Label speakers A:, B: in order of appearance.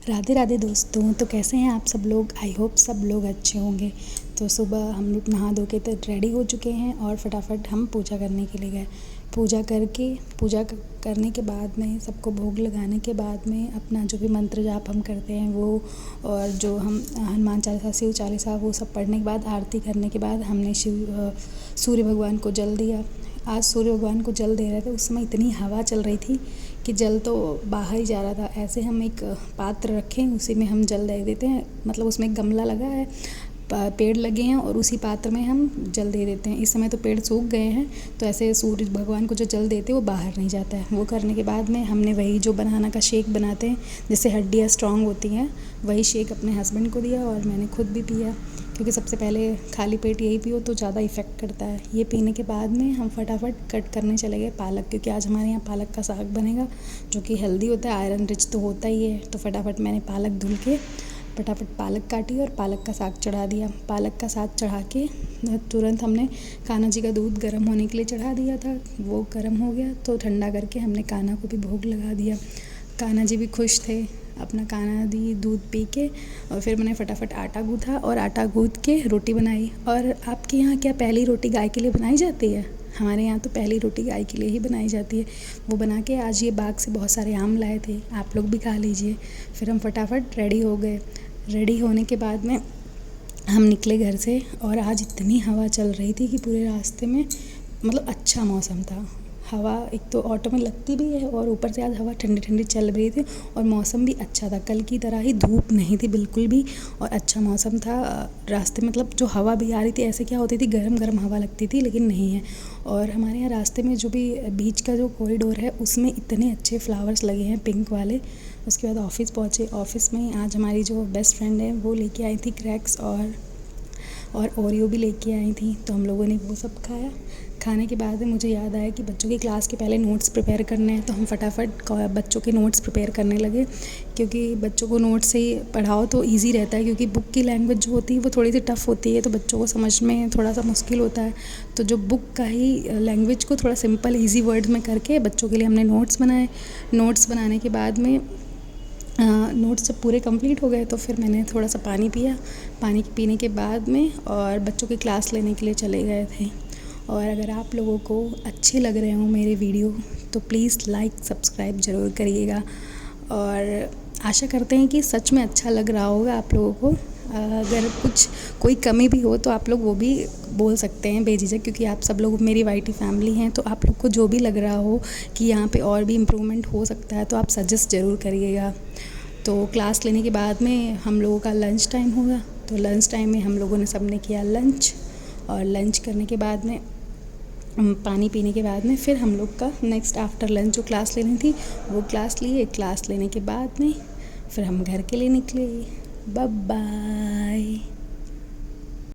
A: राधे राधे दोस्तों। तो कैसे हैं आप सब लोग? आई होप सब लोग अच्छे होंगे। तो सुबह हम लोग नहा धो के तो रेडी हो चुके हैं और फटाफट हम पूजा करने के लिए गए। करने के बाद में सबको भोग लगाने के बाद में अपना जो भी मंत्र जाप हम करते हैं वो, और जो हम हनुमान चालीसा, शिव चालीसा, वो सब पढ़ने के बाद, आरती करने के बाद हमने सूर्य भगवान को जल दिया। आज सूर्य भगवान को जल दे रहे थे, उस समय इतनी हवा चल रही थी कि जल तो बाहर ही जा रहा था। ऐसे हम एक पात्र रखें, उसी में हम जल दे देते हैं, मतलब उसमें एक गमला लगा है, पेड़ लगे हैं और उसी पात्र में हम जल दे देते हैं। इस समय तो पेड़ सूख गए हैं, तो ऐसे सूर्य भगवान को जो जल देते हैं वो बाहर नहीं जाता है। वो करने के बाद में हमने वही जो बनाना का शेक बनाते हैं, जिससे हड्डियाँ स्ट्रांग होती हैं, वही शेक अपने हस्बैंड को दिया और मैंने खुद भी पिया, क्योंकि सबसे पहले खाली पेट यही पियो तो ज़्यादा इफ़ेक्ट करता है। ये पीने के बाद में हम फटाफट कट करने चले गए पालक, क्योंकि आज हमारे यहाँ पालक का साग बनेगा, जो कि हेल्दी होता है, आयरन रिच तो होता ही है। तो फटाफट मैंने पालक धुल के फटाफट पालक काटी और पालक का साग चढ़ा दिया। पालक का साग चढ़ा के तुरंत हमने कान्हा जी का दूध गर्म होने के लिए चढ़ा दिया था। वो गर्म हो गया तो ठंडा करके हमने कान्हा को भी भोग लगा दिया। कान्हा जी भी खुश थे, अपना कान्हा दी दूध पी के। और फिर मैंने फटाफट आटा गूँथा और आटा गूँथ के रोटी बनाई। और आपके यहाँ क्या पहली रोटी गाय के लिए बनाई जाती है? हमारे यहाँ तो पहली रोटी गाय के लिए ही बनाई जाती है। वो बना के आज ये बाग से बहुत सारे आम लाए थे, आप लोग भी खा लीजिए। फिर हम फटाफट रेडी हो गए। रेडी होने के बाद में हम निकले घर से, और आज इतनी हवा चल रही थी कि पूरे रास्ते में, मतलब अच्छा मौसम था। हवा एक तो ऑटो में लगती भी है और ऊपर से आज हवा ठंडी ठंडी चल रही थी और मौसम भी अच्छा था। कल की तरह ही धूप नहीं थी बिल्कुल भी, और अच्छा मौसम था। रास्ते मतलब जो हवा भी आ रही थी, ऐसे क्या होती थी, गरम गरम हवा लगती थी, लेकिन नहीं है। और हमारे यहाँ रास्ते में जो भी बीच का जो कॉरिडोर है, उसमें इतने अच्छे फ्लावर्स लगे हैं पिंक वाले। उसके बाद ऑफ़िस पहुँचे। ऑफ़िस में आज हमारी जो बेस्ट फ्रेंड है वो लेके आई थी क्रैक्स और ओरियो भी लेके आई थी, तो हम लोगों ने वो सब खाया। खाने के बाद में मुझे याद आया कि बच्चों की क्लास के पहले नोट्स प्रिपेयर करने हैं, तो हम फटाफट बच्चों के नोट्स प्रिपेयर करने लगे, क्योंकि बच्चों को नोट्स से ही पढ़ाओ तो इजी रहता है, क्योंकि बुक की लैंग्वेज जो होती है वो थोड़ी सी टफ़ होती है, तो बच्चों को समझ में थोड़ा सा मुश्किल होता है। तो जो बुक का ही लैंग्वेज को थोड़ा सिंपल ईजी वर्ड्स में करके बच्चों के लिए हमने नोट्स बनाए। नोट्स बनाने के बाद में नोट्स जब पूरे कंप्लीट हो गए तो फिर मैंने थोड़ा सा पानी पिया। पानी पीने के बाद में और बच्चों की क्लास लेने के लिए चले गए थे। और अगर आप लोगों को अच्छे लग रहे हों मेरे वीडियो, तो प्लीज़ लाइक सब्सक्राइब ज़रूर करिएगा। और आशा करते हैं कि सच में अच्छा लग रहा होगा आप लोगों को। अगर कोई कमी भी हो तो आप लोग वो भी बोल सकते हैं बेझिझक, क्योंकि आप सब लोग मेरी वाईटी फैमिली हैं। तो आप लोग को जो भी लग रहा हो कि यहाँ पे और भी इम्प्रूवमेंट हो सकता है, तो आप सजेस्ट ज़रूर करिएगा। तो क्लास लेने के बाद में हम लोगों का लंच टाइम होगा, तो लंच टाइम में हम लोगों ने सब ने किया लंच। और लंच करने के बाद में पानी पीने के बाद में फिर हम लोग का नेक्स्ट आफ्टर लंच जो क्लास लेनी थी वो क्लास लिए। क्लास लेने के बाद में फिर हम घर के लिए निकले। Bye bye.